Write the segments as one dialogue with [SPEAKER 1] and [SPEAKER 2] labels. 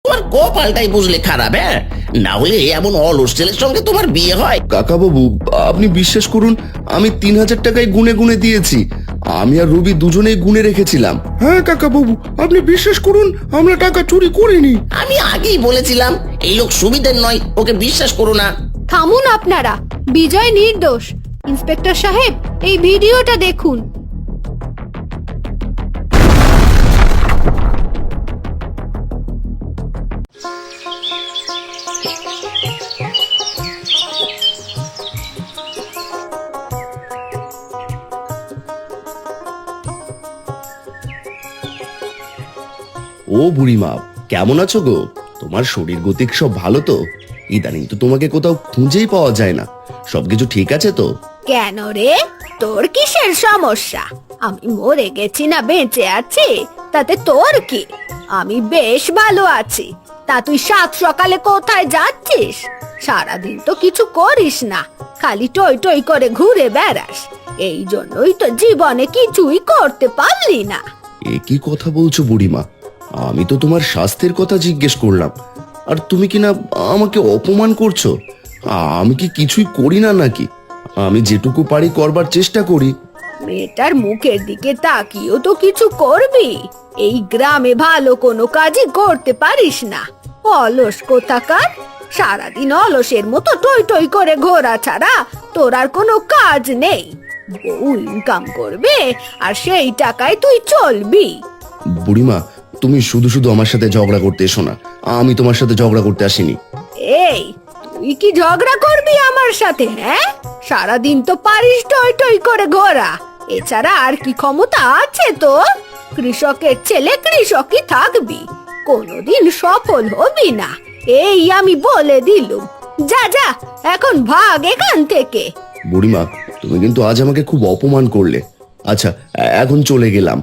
[SPEAKER 1] তোমার কপালটাই বুঝলে খারাপ। হ্যাঁ, না হলে এমন অলস ছেলের সঙ্গে তোমার বিয়ে হয়?
[SPEAKER 2] কাকা বাবু, আপনি বিশ্বাস করুন, আমি 3,000 টাকায় গুনে গুনে দিয়েছি। আমি আর রবি দুজনেই গুনে রেখেছিলাম।
[SPEAKER 3] হ্যাঁ কাকা বাবু, আপনি বিশ্বাস করুন, আমরা টাকা চুরি করিনি।
[SPEAKER 1] আমি আগেই বলেছিলাম এই লোক সুবিধের নয়, ওকে বিশ্বাস করো না।
[SPEAKER 4] থামুন আপনারা, বিজয় নির্দোষ। ইন্সপেক্টর সাহেব, এই ভিডিওটা দেখুন।
[SPEAKER 2] ও বুড়িমা, কেমন আছো গো? তোমার শরীর গতিক সব ভালো তো? ইদানিং তো তোমাকে কোথাও খুঁজেই পাওয়া যায় না। সবকিছু ঠিক আছে তো?
[SPEAKER 4] কেন রে, তোর কিসের সমস্যা? আমি মরে গেছি না বেঁচে আছি, তাতে তোর কি? আমি বেশ ভালো আছি। তা তুই সাত সকালে কোথায় যাচ্ছিস? সারাদিন তো কিছু করিস না, খালি টই টই করে ঘুরে বেড়াস। এই জন্যই তো জীবনে কিছুই করতে পারলি না।
[SPEAKER 2] এ কি কথা বলছো বুড়িমা? আমি তো তোমার স্বাস্থ্যের কথা জিজ্ঞেস করলাম, আর তুমি কি না আমাকে অপমান করছো? আমি কি কিছুই করি না নাকি? আমি যেটুকু পারি করবার চেষ্টা করি।
[SPEAKER 4] মেয়েটার মুখের দিকে তাকিয়েও তো কিছু করবি? এই গ্রামে ভালো কোনো কাজই করতে পারিস না, অলস কোথাকার। সারাদিন অলসের মতো টই টই করে ঘোরা ছাড়া তোর আর কোনো কাজ নেই। বউ ইনকাম করবে আর সেই টাকায় তুই চলবি।
[SPEAKER 2] বুড়িমা, তুমি শুধু শুধু আমার সাথে ঝগড়া করতে এসো না। আমি তোমার সাথে ঝগড়া করতে আসিনি।
[SPEAKER 4] এই, তুই কি ঝগড়া করবি আমার সাথে? হ্যাঁ, সারাদিন তো পারিস টই টই করে ঘোরা, এছাড়া আর কি ক্ষমতা আছে তো? কৃষকের ছেলে কৃষকই থাকবি, কোনোদিন সফল হবি না, এই আমি বলে দিলুম। যা যা, এখন ভাগ এখান থেকে।
[SPEAKER 2] বুড়িমা, তুমি কিন্তু আজ আমাকে খুব অপমান করলে। আচ্ছা, এখন চলে গেলাম।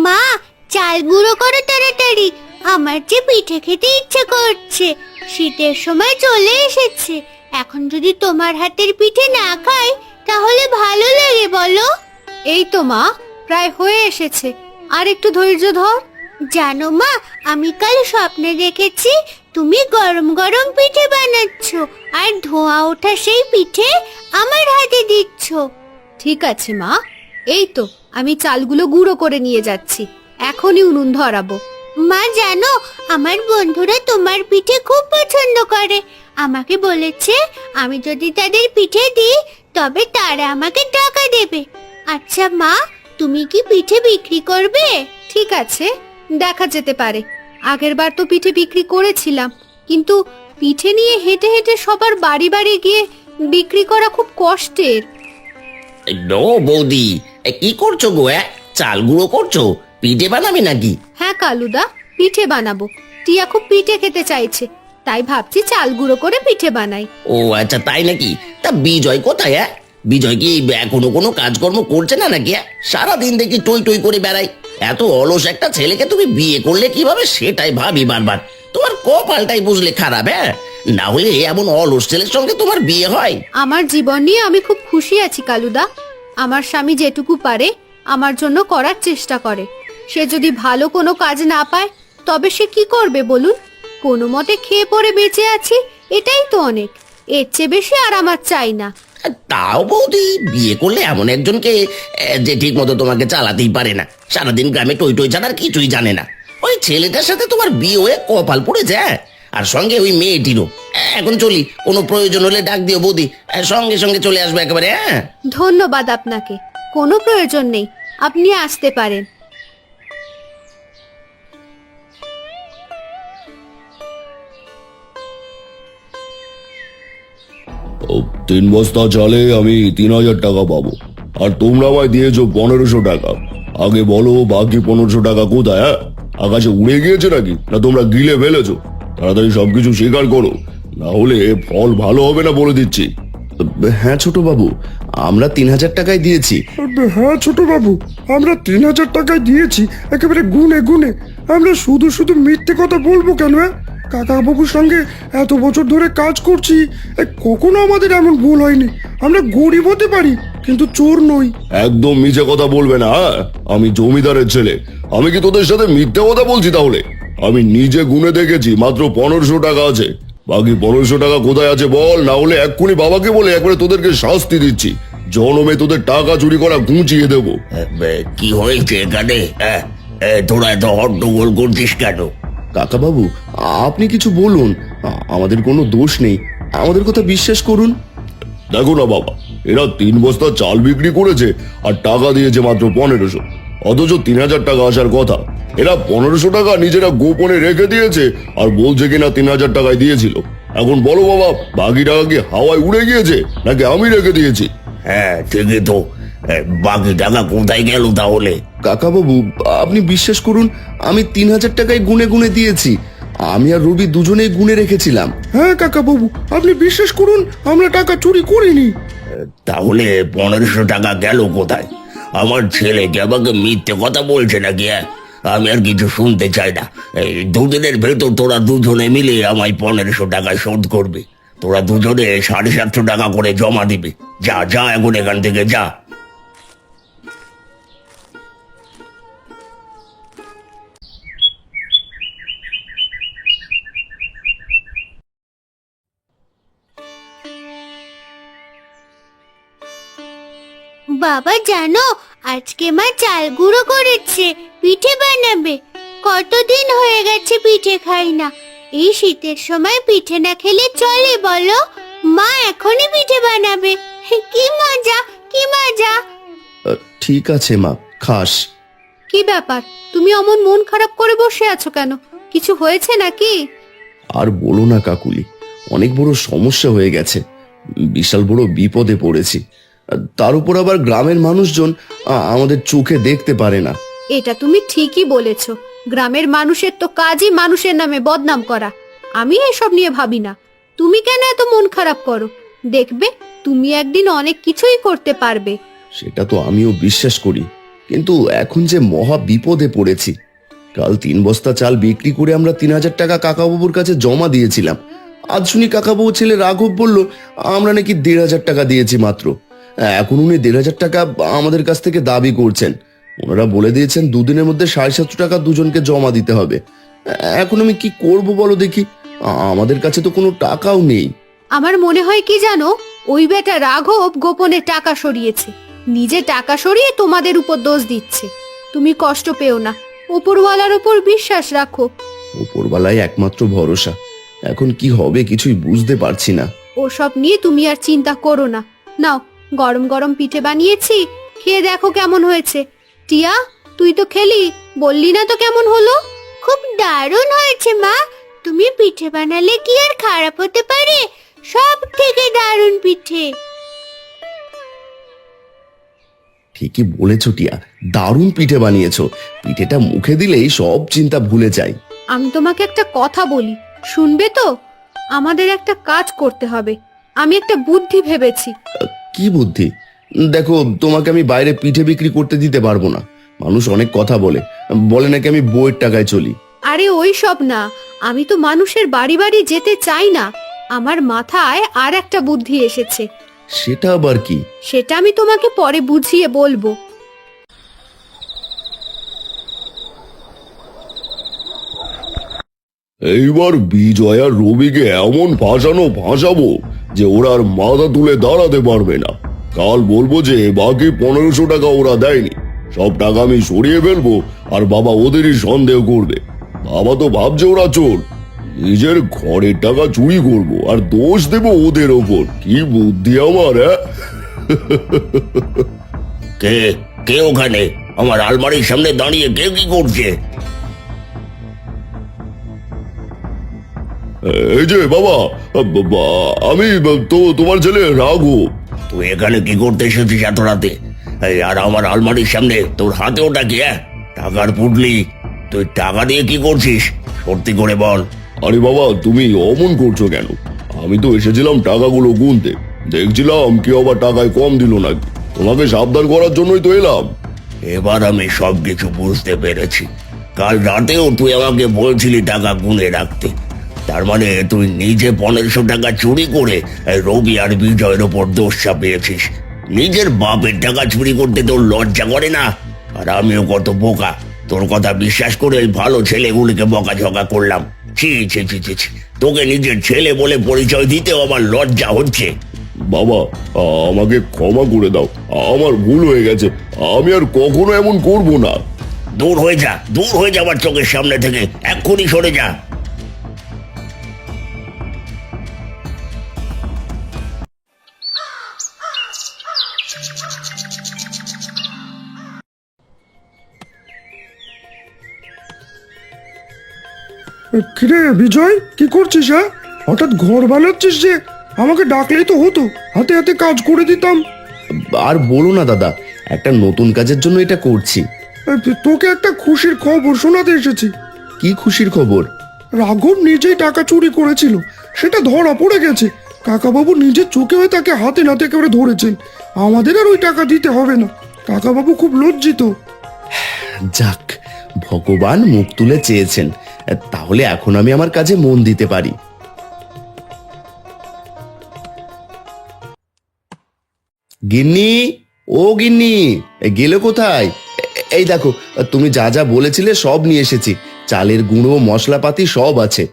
[SPEAKER 5] মা, চাল গুঁড়ো করো তাড়াতাড়ি, আমার যে পিঠে খেতে ইচ্ছে করছে। শীতের সময় চলে এসেছে, এখন যদি তোমার হাতের পিঠে না খাই তাহলে ভালো লাগে বলো?
[SPEAKER 4] এই তো মা, প্রায় হয়ে এসেছে, আর একটু ধৈর্য ধর।
[SPEAKER 5] জানো মা, আমি কাল স্বপ্নে দেখেছি তুমি গরম গরম পিঠে বানাচ্ছ, আর ধোঁয়া ওঠা সেই পিঠে আমার হাতে দিচ্ছ।
[SPEAKER 4] ঠিক আছে মা, এই তো আমি চালগুলো গুঁড়ো করে নিয়ে যাচ্ছি, এখনই উনুন ধরাবো।
[SPEAKER 5] মা জানো, আমার বন্ধুরা তোমার পিঠে খুব পছন্দ করে। আমাকে বলেছে আমি যদি তাদের পিঠে দিই তবে তারা আমাকে টাকা দেবে। আচ্ছা মা, তুমি কি পিঠে বিক্রি করবে?
[SPEAKER 4] ঠিক আছে, দেখা যেতে পারে। আগেরবার তো পিঠে বিক্রি করেছিলাম, কিন্তু পিঠে নিয়ে হেঁটে হেঁটে সবার বাড়ি বাড়ি গিয়ে বিক্রি করা খুব কষ্টের।
[SPEAKER 1] নো বৌদি, কি করছো গো? চাল গুঁড়ো করছো? পিঠে বানাবি নাকি?
[SPEAKER 4] হ্যাঁ কালুদা, পিঠে বানাবো। টিয়া খুব পিঠে খেতে চাইছে, তাই ভাবছি চাল গুঁড়ো করে পিঠে বানাই।
[SPEAKER 1] ও আচ্ছা, তাই নাকি? তা বিজয় কোথায়? বিজয় কি এখনো কোনো কাজকর্ম করছে না নাকি? সারাদিন দেখি টই টই করে বেড়াই। এত অলস একটা ছেলেকে তুমি বিয়ে করলে কিভাবে, সেটাই ভাবি বারবার। তোমার কপালটাই বুঝলে খারাপ। হ্যাঁ, না হলে এমন অলস ছেলের সঙ্গে তোমার বিয়ে হয়?
[SPEAKER 4] আমার জীবন নিয়ে আমি খুব খুশি আছি কালুদা। আমার স্বামী যেটুকু পারে আমার জন্য করার চেষ্টা করে। সে যদি ভালো কোনো কাজ না পায় তবে সে কি করবে বলুন? কোনো মতে খেয়ে পরে বেঁচে আছি, এটাই তো অনেক। এর চেয়ে বেশি আর আমার চাই না।
[SPEAKER 1] তাও বৌদি, বিয়ে করলে এমন একজনকে যে ঠিক মতো তোমাকে চালাতেই পারে না, সারাদিন গ্রামে টই টই ছাড়া আর কিছুই জানে না, ওই ছেলেটার সাথে তোমার বিয়ে হয়ে কপাল পড়ে যায়। আর সঙ্গে ওই মেয়েটিরও। এখন চলি, কোনো প্রয়োজন হলে ডাক দিও বৌদি, সঙ্গে সঙ্গে চলে আসবে একেবারে। হ্যাঁ,
[SPEAKER 4] ধন্যবাদ আপনাকে, কোনো প্রয়োজন নেই, আপনি আসতে পারেন।
[SPEAKER 3] ও, 3 বস্তা চালে আমি 3,000 টাকা পাবো, আর তোমরা আমায় দিয়েছো 1,500 টাকা। আগে বলো, বাকি 1,500 টাকা কোথায়? আকাশে উড়ে গিয়েছে নাকি, না তোমরা গিলে ফেলেছো? তাড়াতাড়ি সবকিছু স্বীকার করো, না হলে ফল ভালো হবে না বলে দিচ্ছি।
[SPEAKER 2] হ্যাঁ ছোট বাবু, আমরা 3,000 টাকায় দিয়েছি।
[SPEAKER 6] হ্যাঁ ছোট বাবু, আমরা 3,000 টাকায় দিয়েছি, একেবারে গুনে গুনে। আমরা শুধু শুধু মিথ্যে কথা বলবো কেন? কাকাবাবুর সঙ্গে এত বছর ধরে কাজ করছি, কখনো আমাদের এমন ভুল হয়নি। আমরা গরিব হতে পারি কিন্তু চোর নই।
[SPEAKER 3] একদম মিছে কথা বলবে না, হ্যাঁ? আমি জমিদারের ছেলে। আমি কি তোদের সাথে মিথ্যে কথা বলছি তাহলে? আমি নিজে গুনে দেখেছি মাত্র 1500 টাকা আছে। বাকি 1500 টাকা কোথায় আছে বল, না হলে এক্ষুনি বাবাকে বলে একবারে তোদেরকে শাস্তি দিচ্ছি। জনমে তোদের টাকা চুরি করা ঘুঁচিয়ে দেবো।
[SPEAKER 1] কি হয়েছে এখানে? তোরা এত হট্টগোল করছিস কেন?
[SPEAKER 2] কাকাবাবু, আপনি কিছু বলুন, আমাদের কোনো দোষ নেই, আমাদের কথা বিশ্বাস করুন।
[SPEAKER 3] দেখো না বাবা, এরা 3 বস্তা চাল বিক্রি করেছে আর টাকা দিয়েছে মাত্র 1500, অথচ 3000 টাকা আসার কথা। এরা 1500 টাকা নিজেরা গোপনে রেখে দিয়েছে আর বলছে কিনা 3000 টাকায় দিয়েছিল। এখন বলো বাবা, বাকি টাকা কি হাওয়ায় উড়ে গিয়েছে নাকি আমি রেখে দিয়েছি?
[SPEAKER 1] হ্যাঁ ঠিকই তো। বাকি টাকা কোথায় গেল তাহলে?
[SPEAKER 2] কাকাবাবু, আপনি বিশ্বাস করুন, আমি 3000 টাকায় গুনে গুনে দিয়েছি। আমি আর রবি দুজনেই গুনে রেখেছিলাম।
[SPEAKER 6] হ্যাঁ কাকাবাবু, আপনি বিশ্বাস করুন, আমরা টাকা চুরি করিনি।
[SPEAKER 1] তাহলে 1500 টাকা গেল কোথায়? আমার ছেলে কি আমাকে মিথ্যে কথা বলছে নাকি? আমি আর কিছু শুনতে চাই না। এই 2 দিনের ভেতর তোরা দুজনে মিলে আমায় 1500 টাকা শোধ করবে। তোরা দুজনে 750 টাকা করে জমা দিবে। যা যা এখন এখান থেকে যা।
[SPEAKER 5] বাবা জানো, আজকে মা চাল গুঁড়ো করেছে, পিঠে বানাবে। কতদিন হয়ে গেছে পিঠে খাই না। এই শীতের সময় পিঠে না খেলে চলে বলো? মা এখনই পিঠে বানাবে। কি মজা, কি মজা!
[SPEAKER 2] ঠিক আছে মা, খাস।
[SPEAKER 4] কি ব্যাপার, তুমি অমন মন খারাপ করে বসে আছো কেন? কিছু হয়েছে নাকি?
[SPEAKER 2] আর বলো না কাকুলি, অনেক বড় সমস্যা হয়ে গেছে, বিশাল বড় বিপদে পড়েছি। তার উপর আবার গ্রামের মানুষজন আমাদের চোখে দেখতে পারে না।
[SPEAKER 4] এটা তুমি ঠিকই বলেছো। গ্রামের মানুষের তো কাজই মানুষের নামে বদনাম করা। আমি এসব নিয়ে ভাবি না। তুমি কেন এত মন খারাপ করো? দেখবে তুমি একদিন অনেক কিছুই করতে পারবে।
[SPEAKER 2] সেটা তো আমিও বিশ্বাস করি, কিন্তু এখন যে মহা বিপদে পড়েছি। কাল 3 বস্তা চাল বিক্রি করে আমরা 3000 টাকা কাকাবাবুর কাছে জমা দিয়েছিলাম। আজ শুনি কাকাবাবু ছেলে রাঘব বলল আমরা নাকি 1500 টাকা দিয়েছি মাত্র। এখন উনি 1500 টাকা আমাদের কাছ থেকে দাবি করছেন। ওনারা বলে দিয়েছেন 2 দিনের মধ্যে 750 টাকা দুজনকে জমা দিতে হবে। এখন আমি কি করব বলো দেখি, আমাদের কাছে তো কোনো টাকাও নেই।
[SPEAKER 4] আমার মনে হয় কি জানো, ওই বেটা রাঘব গোপনে টাকা সরিয়েছে। নিজে টাকা সরিয়ে তোমাদের উপর দোষ দিচ্ছে। তুমি কষ্ট পেও না, উপরওয়ালার উপর বিশ্বাস রাখো।
[SPEAKER 2] উপরওয়ালাই একমাত্র ভরসা। এখন কি হবে কিছুই বুঝতে পারছি না।
[SPEAKER 4] ওসব নিয়ে তুমি আর চিন্তা করো না। নাও, গরম গরম পিঠে বানিয়েছি, খেয়ে দেখো কেমন হয়েছে। টিয়া, তুই তো খেলি, বললি না তো কেমন হলো?
[SPEAKER 5] খুব দারুণ হয়েছে মা। তুমি পিঠে বানালে কি আর খারাপ হতে পারে? সব থেকে দারুণ পিঠে।
[SPEAKER 2] ঠিকই বলেছো টিয়া, দারুণ পিঠে বানিয়েছো। পিঠেটা মুখে দিলেই সব চিন্তা ভুলে যাই।
[SPEAKER 4] আমি তোমাকে একটা কথা বলি, শুনবে তো? আমাদের একটা কাজ করতে হবে। আমি একটা বুদ্ধি ভেবেছি।
[SPEAKER 2] কি বুদ্ধি? দেখো, তোমাকে আমি বাইরে পিঠে বিক্রি করতে দিতে পারবো না। মানুষ অনেক কথা বলে, বলে নাকি আমি বইয়ের টাকায় চলি।
[SPEAKER 4] আরে ওই সব না, আমি তো মানুষের বাড়ি বাড়ি যেতে চাই না। আমার মাথায় আর একটা বুদ্ধি এসেছে।
[SPEAKER 2] সেটা আবার কি?
[SPEAKER 4] সেটা আমি তোমাকে পরে বুঝিয়ে বলবো।
[SPEAKER 3] এইবার বিজয় আর রবিকে এমন ভাসাবো যে ওরা আর মাথা তুলে দাঁড়াতে পারবে না। কাল বলবো যে বাকি 1500 টাকা ওরা দেয়নি, সব টাকা আমি সরিয়ে ফেলবো আর বাবা ওদেরই সন্দেহ করবে। বাবা তো ভাবছে ওরা চোর, নিজের ঘরের টাকা চুরি করব আর দোষ দেব ওদের ওপর। কি বুদ্ধি আমার!
[SPEAKER 1] কে কে ওখানে? আমার আলমারির সামনে দাঁড়িয়ে কে কি করছে?
[SPEAKER 3] এই যে বাবা, আমি তো তোমার ছেলে রাঘব।
[SPEAKER 1] তুই এখানে কি করতে এসেছিস এত রাতে? আর আমার আলমারির সামনে তোর হাতে ওটা কি? টাকার পুটলি। তুই টাকা দিয়ে কি করছিস? সত্যি করে বল।
[SPEAKER 3] আরে বাবা, তুমি অমন করছো কেন? আমি তো এসেছিলাম টাকাগুলো গুনতে, দেখছিলাম কি আবার টাকায় কম দিল নাকি। তোমাকে সাবধান করার জন্যই তো এলাম।
[SPEAKER 1] এবার আমি সবকিছু বুঝতে পেরেছি। কাল রাতেও তুই আমাকে বলছিলি টাকা গুনে রাখতে। তার মানে তুই নিজে 1500 টাকা চুরি করে রবি আর বিজয়ের ওপর দোষ চাপিয়েছিস। নিজের বাপের টাকা চুরি করতে তোর লজ্জা করে না? আর আমিও কত বোকা, তোর কথা বিশ্বাস করে ওই ভালো ছেলেগুলিকে বকাঝকা করলাম। ছি ছি ছি ছি ছি, তোকে নিজের ছেলে বলে পরিচয় দিতেও আমার লজ্জা হচ্ছে।
[SPEAKER 3] বাবা, আমাকে ক্ষমা করে দাও, আমার ভুল হয়ে গেছে, আমি আর কখনো এমন করব না।
[SPEAKER 1] দূর হয়ে যা, দূর হয়ে যা আমার চোখের সামনে থেকে, এক্ষুনি সরে যা।
[SPEAKER 6] কিরে বিজয়, কি করছিস? হ্যাঁ, হঠাৎ ঘর বানাচ্ছিস যে? আমাকে ডাকলেই তো হতো, হাতে হাতে কাজ করে দিতাম।
[SPEAKER 2] আর বলো না দাদা, একটা নতুন কাজের জন্য এটা করছি।
[SPEAKER 6] তোকে একটা খুশির খবর শোনাতে এসেছি।
[SPEAKER 2] কি খুশির খবর?
[SPEAKER 6] রাঘব নিজেই টাকা চুরি করেছিল, সেটা ধরা পড়ে গেছে। কাকাবাবু নিজের চোখে হয়ে তাকে হাতে নাতে একেবারে ধরেছেন। আমাদের আর ওই টাকা দিতে হবে না। কাকাবাবু খুব লজ্জিত।
[SPEAKER 2] যাক, ভগবান মুখ তুলে চেয়েছেন, তাহলে এখন আমি আমার কাজে মন দিতে পারি। গিন্নি, ও গিন্নি, গেলে কোথায়? এই দেখো, তুমি যা যা বলেছিলে সব নিয়ে এসেছি। চালের গুঁড়ো, মশলাপাতি সব আছে।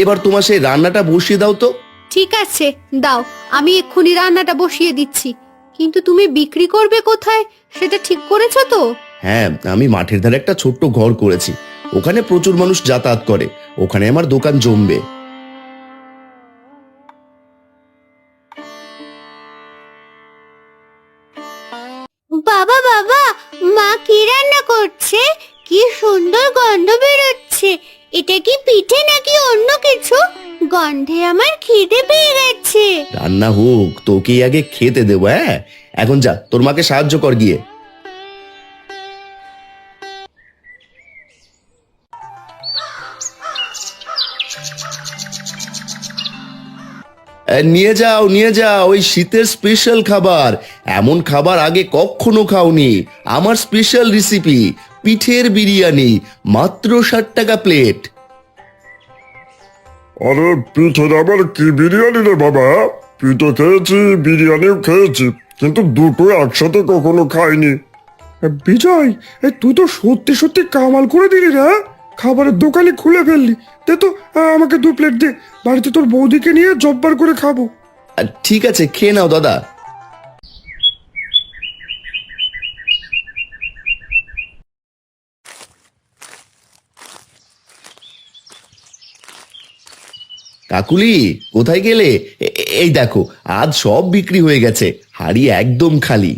[SPEAKER 2] এবার তোমার সেই রান্নাটা বসিয়ে দাও তো।
[SPEAKER 4] ঠিক আছে, দাও, আমি এক্ষুনি রান্নাটা বসিয়ে দিচ্ছি। কিন্তু তুমি বিক্রি করবে কোথায়, সেটা ঠিক করেছো তো?
[SPEAKER 2] হ্যাঁ, আমি মাঠের ধারে একটা ছোট্ট ঘর করেছি। ওখানে প্রচুর মানুষ যাতায়াত করে, ওখানে আমার দোকান জমবে।
[SPEAKER 5] বাবা বাবা, মা কি রান্না করছে? কি সুন্দর গন্ধ বেরোচ্ছে। এটা কি পিঠে নাকি অন্য কিছু? গন্ধে আমার খিদে পেয়ে গেছে।
[SPEAKER 2] রান্না হোক, তোকেই আগে খেতে দেবো। হ্যাঁ, এখন যা, তোর মাকে সাহায্য কর গিয়ে। নিয়ে যাও, নিয়ে যাও ওই শীতের স্পেশাল খাবার। এমন খাবার আগে কখনো খাওনি। আমার স্পেশাল রেসিপি, পিঠের বিরিয়ানি, মাত্র 60 টাকা প্লেট।
[SPEAKER 6] আরে পিঠের আবার কি বিরিয়ানি রে বাবা? পিঠে খেয়েছি, বিরিয়ানিও খেয়েছি, কিন্তু দুটো একসাথে কখনো খাইনি। বিজয়, তুই তো সত্যি সত্যি কামাল করে দিলি রে। খাবারের দোকানে খুলে ফেললি। দে তো, আমাকে 2 প্লেট দে, বাড়িতে তোর বৌদিকে নিয়ে জব্বার করে খাবো।
[SPEAKER 2] ঠিক আছে, খেয়ে নাও দাদা। কাকুলি, কোথায় গেলে? এই দেখো, আজ সব বিক্রি হয়ে গেছে, হাড়ি একদম খালি।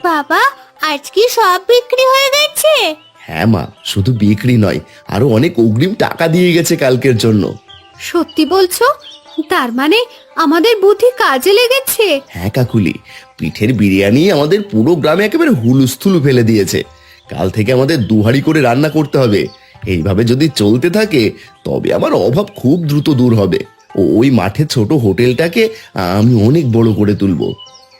[SPEAKER 5] বাবা, আজ কি সব বিক্রি হয়ে গেছে?
[SPEAKER 2] হ্যাঁ মা, শুধু বিক্রি নয়, আরো অনেক অগ্রিম টাকা দিয়ে গেছে কালকের জন্য।
[SPEAKER 4] সত্যি বলছো? তার মানে আমাদের বুদ্ধি কাজে লেগেছে।
[SPEAKER 2] হ্যাঁ কাকুলি, পিঠের বিরিয়ানি আমাদের পুরো গ্রামে একেবারে হুলুস্থুলু ফেলে দিয়েছে। কাল থেকে আমাদের 2 হাঁড়ি করে রান্না করতে হবে। এইভাবে যদি চলতে থাকে তবে আমার অভাব খুব দ্রুত দূর হবে। ওই মাঠে ছোট হোটেলটাকে আমি অনেক বড় করে তুলবো।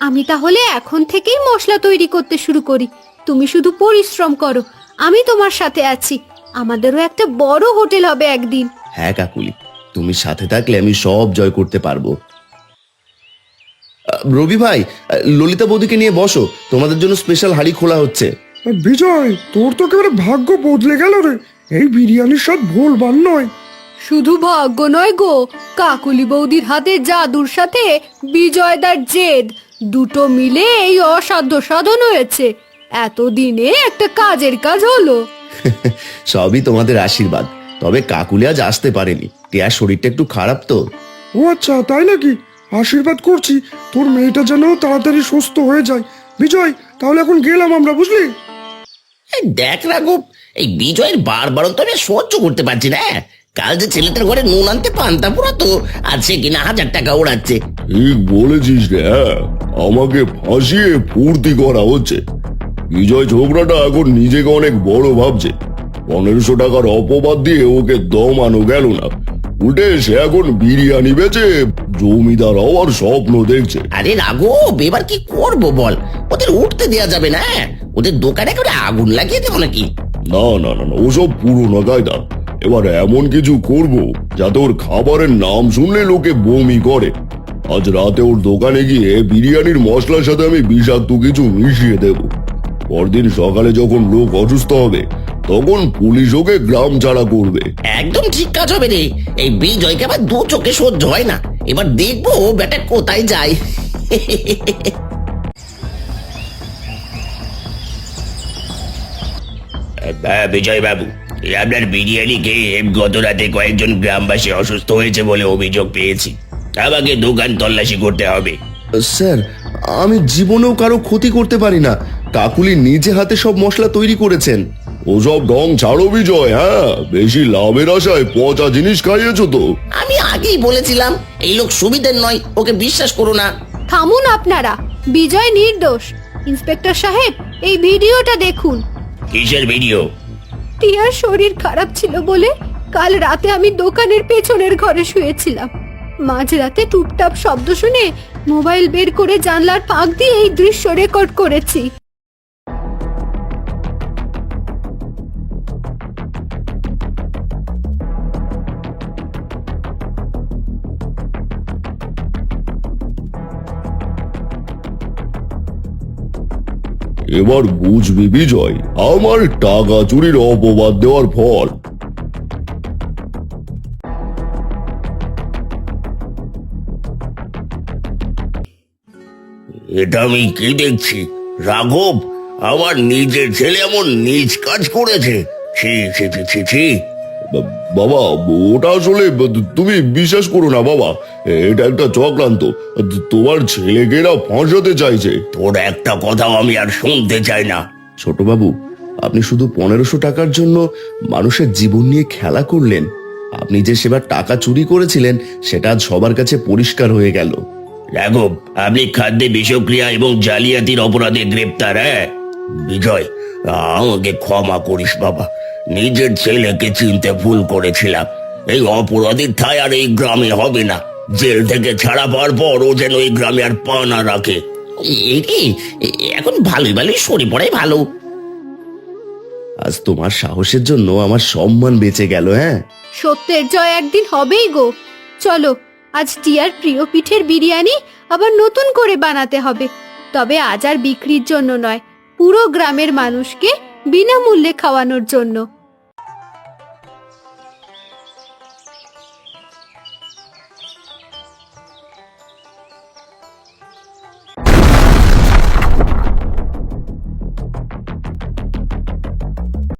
[SPEAKER 4] আমি তাহলে এখন থেকেই মশলা তৈরি করতে শুরু করি। তুমি শুধু পরিশ্রম করো, আমি তোমার সাথে আছি। আমাদেরও একটা বড় হোটেল হবে একদিন।
[SPEAKER 2] হ্যাঁ কাকুলি, তুমি সাথে থাকলে আমি সব জয় করতে পারবো। রবি ভাই, ললিতা বৌদিকে নিয়ে বসো, তোমাদের জন্য স্পেশাল হাঁড়ি খোলা হচ্ছে।
[SPEAKER 6] বিজয়, তোর তো একেবারে ভাগ্য বদলে গেল রে। এই বিরিয়ানির স্বাদ ভুলবার নয়।
[SPEAKER 4] শুধু ভাগ্য নয় গো, কাকুলি বৌদির হাতে জাদুর সাথে বিজয়দার জেদ, দুটো মিলে এই অসাধ্য সাধন হয়েছে। এতদিনে একটা কাজের কাজ হলো।
[SPEAKER 2] সবই তোমাদের আশীর্বাদ। তবে কাকুলি আজ আসতে পারেনি, টিয়ার শরীরটা একটু খারাপ তো।
[SPEAKER 6] ও আচ্ছা, তাই নাকি? আশীর্বাদ করছি তোর মেয়েটা যেন তাড়াতাড়ি সুস্থ হয়ে যায়। বিজয়, তাহলে এখন গেলাম আমরা, বুঝলি?
[SPEAKER 1] দেখ রাঘব, এই বিজয়ের বারবারন্ত আমি সহ্য করতে পারছি না। কাল যে ছেলেটার ঘরে নুন আনতে পান্তা পুরাতো, আর সে কিনা 1000 টাকা ওড়াচ্ছে।
[SPEAKER 3] ঠিক বলেছিস রে। হ্যাঁ, আমাকে ফাঁসিয়ে ফুর্তি করা হচ্ছে। বিজয় ছোকরাটা এখন নিজেকে অনেক বড় ভাবছে। 1500 টাকার অপবাদ দিয়ে ওকে দমানো গেল না, উল্টে সে এখন বিরিয়ানি বেচে জমিদার হওয়ার স্বপ্ন দেখছে।
[SPEAKER 1] আরে রাঘব, এবার কি করব বল? ওদের উঠতে দেয়া যাবে না। ওদের দোকানে করে আগুন লাগিয়ে দেবো নাকি?
[SPEAKER 3] না না না না, ওসব পুরোনো কায়দা। এবার এমন কিছু করব যাতে ওর খাবারের নাম শুনলে লোকে বমি করে। আজ রাতে ওর দোকানে গিয়ে বিরিয়ানির মশলার সাথে আমি বিষাক্ত কিছু মিশিয়ে দেব। পরদিন সকালে যখন লোক অসুস্থ হবে তখন পুলিশ ওকে গ্রাম ছাড়া করবে।
[SPEAKER 1] একদম ঠিক কাজ হবে রে। এই বিজয়কে আবার দু চোখে সহ্য হয় না। এবার দেখবো বেটা কোথায় যায়। বিজয় বাবু, আপনার বিরিয়ানি খেয়ে গত রাতে কয়েকজন গ্রামবাসী অসুস্থ হয়েছে বলে অভিযোগ পেয়েছি। আমাকে দোকান তল্লাশি করতে হবে।
[SPEAKER 2] স্যার, আমি জীবনেও কারো ক্ষতি করতে পারি না। কাকুলি নিজে হাতে সব মশলা তৈরি করেছেন।
[SPEAKER 3] ওসব ঢং ছাড়ো বিজয়। হ্যাঁ, বেশি লাভের আশায় পচা জিনিস খাইয়েছো তো।
[SPEAKER 1] আমি আগেই বলেছিলাম এই লোক সুবিধের নয়, ওকে বিশ্বাস করো না।
[SPEAKER 4] থামুন আপনারা, বিজয় নির্দোষ। ইন্সপেক্টর সাহেব, এই ভিডিওটা দেখুন।
[SPEAKER 1] কিসের ভিডিও?
[SPEAKER 4] টিয়ার শরীর খারাপ ছিল বলে কাল রাতে আমি দোকানের পেছনের ঘরে শুয়েছিলাম। মাঝরাতে টুপটাপ শব্দ শুনে মোবাইল বের করে জানলার ফাঁক দিয়ে এই দৃশ্য রেকর্ড করেছি।
[SPEAKER 3] এবার বুঝবি বিজয়, আমার টাকা চুরির অপবাদ দেওয়ার ফল।
[SPEAKER 1] এটা আমি কি দেখছি? রাঘব, আমার নিজের ছেলে এমন নিজ কাজ করেছে? ছি ছি ছি ছি ছি।
[SPEAKER 3] বাবা, ওটা আসলে তুমি বিশ্বাস করো না বাবা, এটা একটা চক্রান্ত। তোমার ছেলেকে এরা ফাঁসাতে চাইছে।
[SPEAKER 1] তোর একটা কথাও আমি আর শুনতে চাই না।
[SPEAKER 2] ছোটবাবু, আপনি শুধু 1500 টাকার জন্য মানুষের জীবন নিয়ে খেলা করলেন। আপনি যে সেবার টাকা চুরি করেছিলেন সেটা আজ সবার কাছে পরিষ্কার হয়ে গেল।
[SPEAKER 1] রাঘব, আপনি খাদ্যে বিষক্রিয়া এবং জালিয়াতির অপরাধে গ্রেপ্তার। হ্যাঁ বিজয়, আমাকে ক্ষমা করিস বাবা। নিজের ছেলেকে চিনতে ভুল করেছিলাম। এই অপরাধীর ঠাঁই আর এই গ্রামে হবে না। জেল থেকে ছাড়া পাওয়ার পর ও যেন এই গ্রামে আর পা না রাখে। এখন ভালোই ভালোই সরে পড়াই ভালো।
[SPEAKER 2] আজ তোমার সাহসের জন্য আমার সম্মান বেঁচে গেল। হ্যাঁ,
[SPEAKER 4] সত্যের জয় একদিন হবেই গো। চলো, আজ টিয়ার প্রিয় পিঠের বিরিয়ানি আবার নতুন করে বানাতে হবে। তবে আজ আর বিক্রির জন্য নয়, পুরো গ্রামের মানুষকে বিনামূল্যে খাওয়ানোর জন্য।